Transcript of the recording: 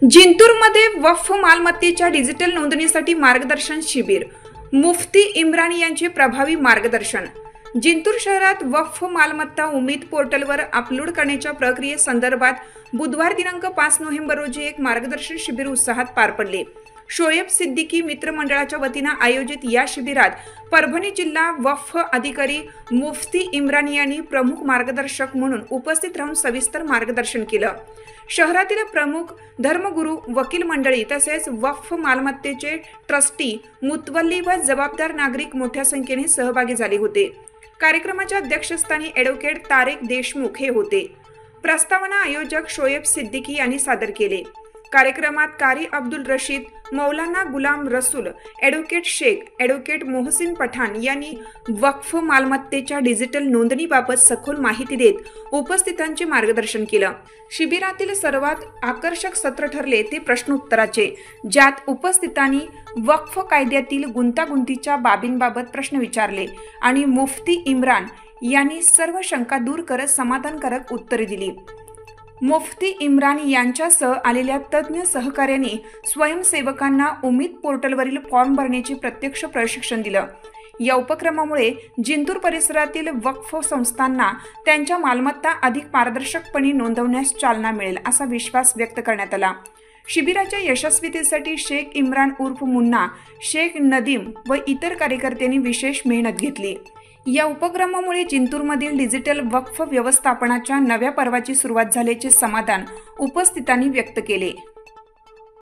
जिंतूरमध्ये वक्फ मालमत्तेच्या डिजिटल नोंदणीसाठी मार्गदर्शन शिबिर. मुफ्ती इम्रान यांचे प्रभावी मार्गदर्शन. जिंतूर शहरात वक्फ मालमत्ता उमीद पोर्टलवर अपलोड करण्याच्या प्रक्रियेसंदर्भात बुधवार दिनांक 5 नोव्हेंबर रोजी एक मार्गदर्शन शिबिर उत्साहात पार पडले. शोएब सिद्दीकी मित्र मंडळाच्या वतीने आयोजित या शिबिरात परभणी जिल्हा वक्फ अधिकारी मुफ्ती इम्रान यांनी प्रमुख मार्गदर्शक म्हणून उपस्थित राहून सविस्तर मार्गदर्शन केलं. शहरातील प्रमुख धर्मगुरू, वकील मंडळी तसेच वक्फ मालमत्तेचे ट्रस्टी, मुतवल्ली व जबाबदार नागरिक मोठ्या संख्येने सहभागी झाले होते. कार्यक्रमाच्या अध्यक्षस्थानी ॲडव्होकेट तारेक देशमुख हे होते. प्रस्तावना आयोजक शोएब सिद्दीकी यांनी सादर केले. कार्यक्रमात कारी अब्दुल रशीद, मौलाना गुलाम रसूल, ॲडव्होकेट शेख, ॲडव्होकेट मोहसिन पठाण यांनी वक्फ मालमत्तेच्या डिजिटल नोंदणीबाबत सखोल माहिती देत उपस्थितांचे मार्गदर्शन केलं. शिबिरातील सर्वात आकर्षक सत्र ठरले ते प्रश्नोत्तराचे, ज्यात उपस्थितांनी वक्फ कायद्यातील गुंतागुंतीच्या बाबींबाबत प्रश्न विचारले आणि मुफ्ती इम्रान यांनी सर्व शंका दूर करत समाधानकारक उत्तरे दिली. मुफ्ती इम्रान यांच्यासह आलेल्या तज्ज्ञ सहकार्याने स्वयंसेवकांना उमीद पोर्टलवरील फॉर्म भरण्याचे प्रत्यक्ष प्रशिक्षण दिलं. या उपक्रमामुळे जिंतूर परिसरातील वक्फ संस्थांना त्यांच्या मालमत्ता अधिक पारदर्शकपणे नोंदवण्यास चालना मिळेल असा विश्वास व्यक्त करण्यात आला. शिबिराच्या यशस्वीतेसाठी शेख इम्रान उर्फ मुन्ना, शेख नदीम व इतर कार्यकर्त्यांनी विशेष मेहनत घेतली. या उपक्रमामुळे जिंतूरमधील डिजिटल वक्फ व्यवस्थापनाच्या नव्या पर्वाची सुरुवात झाल्याचे समाधान उपस्थितांनी व्यक्त केले.